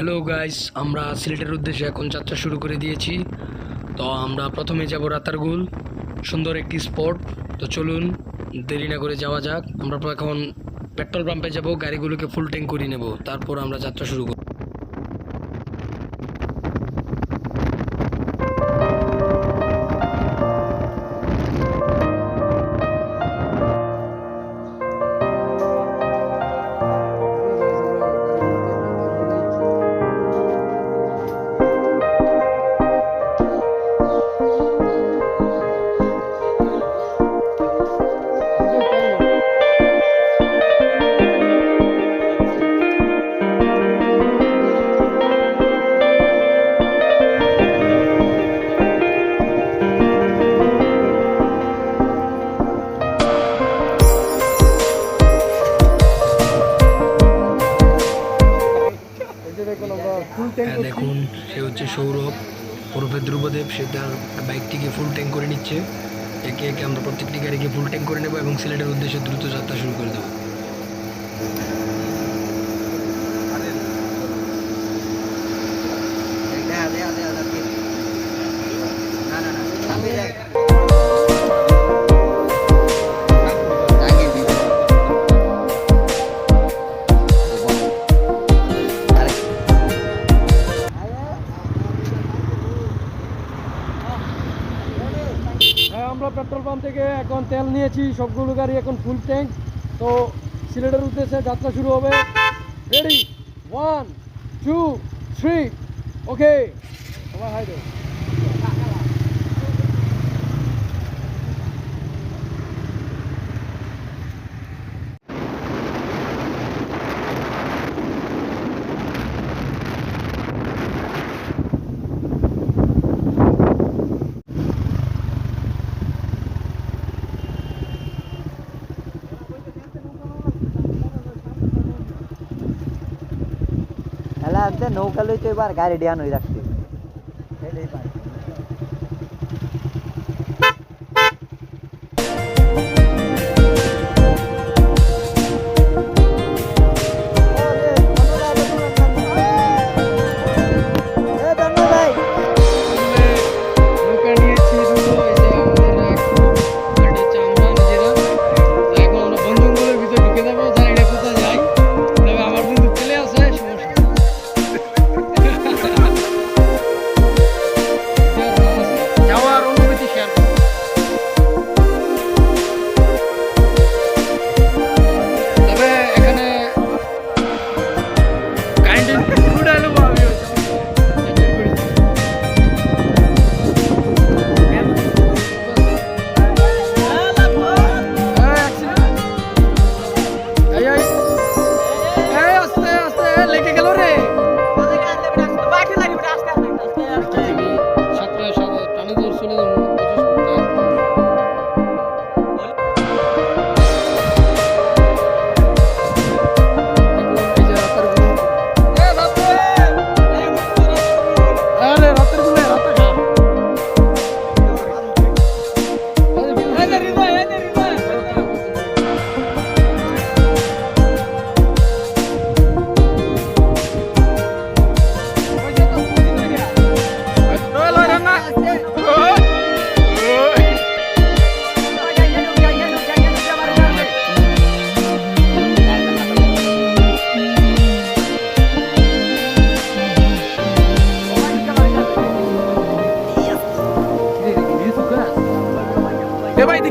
Hello guys, আমরা সিলেটের উদ্দেশ্যে এখন যাত্রা শুরু করে দিয়েছি। তো আমরা প্রথমে যাব রাতারগুল, সুন্দর একটি স্পট। তো চলুন দেরি না করে যাওয়া যাক। আমরা এখন পেট্রোল পাম্পে যাব, গাড়িগুলোকে ফুল ট্যাঙ্ক করে নেব, তারপর আমরা যাত্রা শুরু করব। দেখুন, সে হচ্ছে সৌরভ ওরফে ধ্রুবদেব। সে তার বাইকটিকে ফুল ট্যাঙ্ক করে নিচ্ছে। একে একে আমরা প্রত্যেকটি গাড়িকে ফুল ট্যাঙ্ক করে নেব এবং সিলেটের উদ্দেশ্যে দ্রুত যাত্রা শুরু করে দেবো। আমরা পেট্রোল পাম্প থেকে এখন তেল নিয়েছি, সবগুলো গাড়ি এখন ফুল ট্যাঙ্ক। তো সিলেটের উদ্দেশ্যে যাত্রা শুরু হবে। রেডি, 1 2 3, ওকে। সবাই হাই দেব। নৌকা লইতে এবার গাড়ি ডিয়ান হয়ে রাখছে।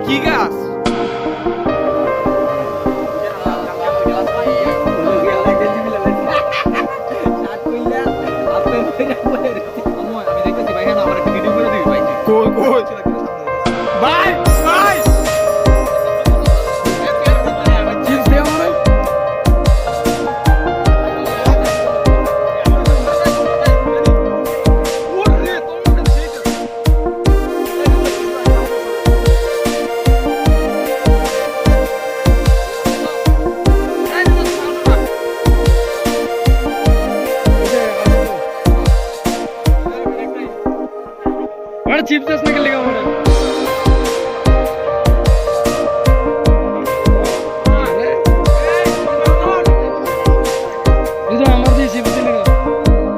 কি গাছ? ভাই ভাই चिप्स निकल लेगा हमारा। ये तो हमारे चिप्स निकल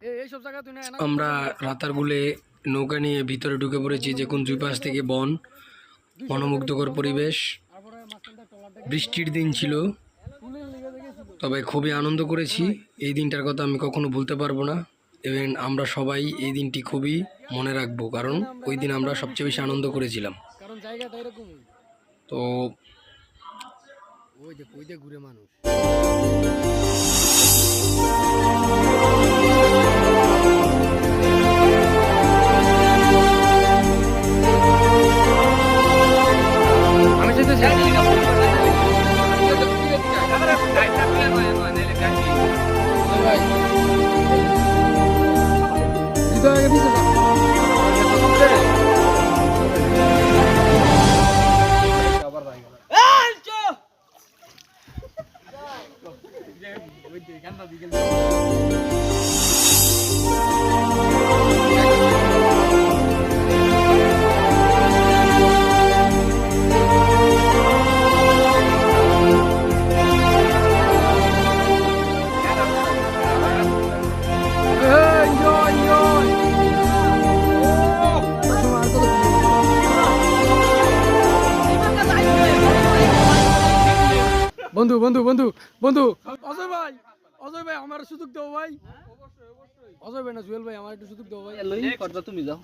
এইসব জায়গা তুই না আমরা রাতারগুলে নৌকা নিয়ে ভিতরে ঢুকে পড়েছি, যে কোন দুই পাশ থেকে বন, মনোমুগ্ধকর পরিবেশ, তারপরে মাঝখানটা ট্রলারটা বৃষ্টির দিন ছিল, ফুলের লেগে দেখেছিল। তবে খুবই আনন্দ করেছি। এই দিনটার কথা আমি কখনো ভুলতে পারবো না, এবং আমরা সবাই এই দিনটি খুবই মনে রাখবো, কারণ ওই দিন আমরা সবচেয়ে বেশি আনন্দ করেছিলাম। কারণ জায়গাটা এরকমই। তো ওই যে ঘুরে মানুষ। আমি যেতে চাই। ভাই হৃদয় আগে পিছে যা। বন্ধু বন্ধু বন্ধু বন্ধু অজয় ভাই আমার সুযোগ দাও ভাই। অজয় ভাই না জুয়েল ভাই আমার একটু সুযোগ দাও ভাই। তুমি যাও।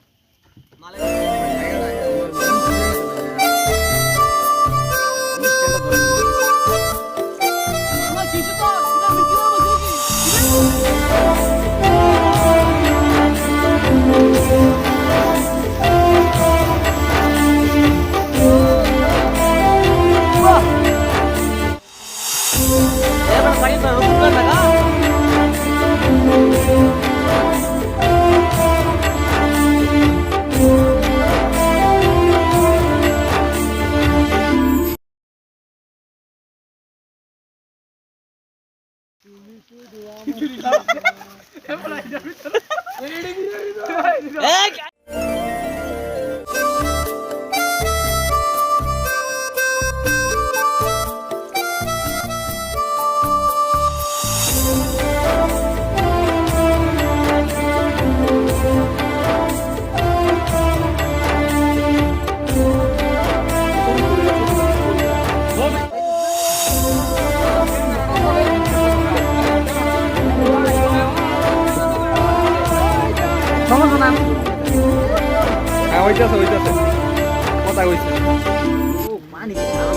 কথা কইছে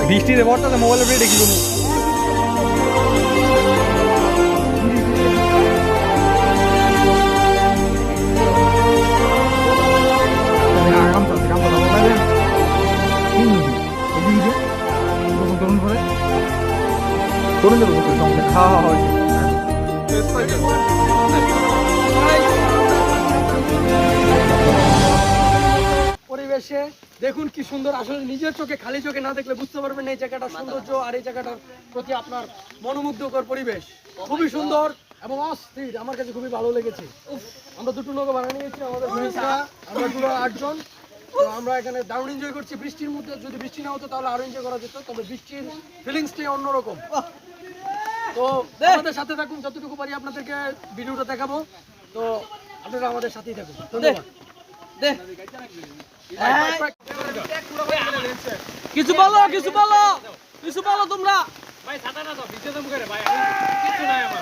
বৃষ্টিতে বর্তাতে মোবাইলে প্লে দেখি কোনো খাওয়া হয়েছে পরিবেশে দেখুন কি সুন্দর। আসলে নিজের চোখে খালি চোখে না দেখলে বুঝতে পারবেন এই জায়গাটার সৌন্দর্য আর এই জায়গাটার প্রতি আপনার মনোমুগ্ধকর পরিবেশ খুবই সুন্দর এবং অস্থির। আমার কাছে খুবই ভালো লেগেছে। আমরা দুটো নৌকা ভাড়া নিয়েছি, আমাদের আমরা পুরো 8 জন। তো আমরা এখানে দারুণ এনজয় করছি। বৃষ্টির মধ্যে যদি বৃষ্টি না হতো তাহলে আরো এনজয় করা যেত, তবে বৃষ্টির ফিলিংসটাই অন্যরকম। তো আমাদের সাথে থাকুন, যতটুকু পারি আপনাদেরকে ভিডিওটা দেখাবো। তো আপনারা আমাদের সাথেই থাকুন। ধন্যবাদ। কিছু বলো কিছু বলো কিছু বলো তোমরা। ভাই ছাতা না তো ভিজে দম করে ভাই, কিছু নাই আমার।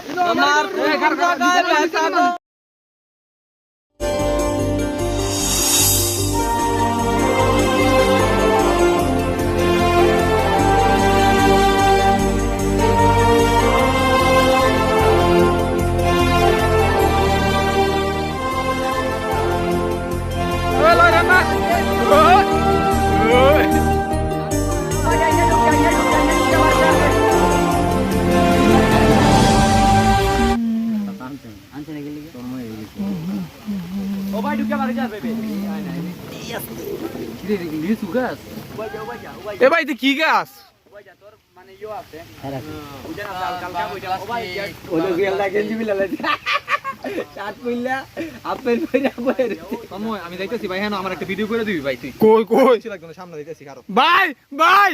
এ ভাই তুই কি গাছ? আমি যাইতেছি ভাই, হ্যাঁ আমার একটা ভিডিও করে দিবি ভাই। তুই কই কই সামনে যাইতেছি। ভাই ভাই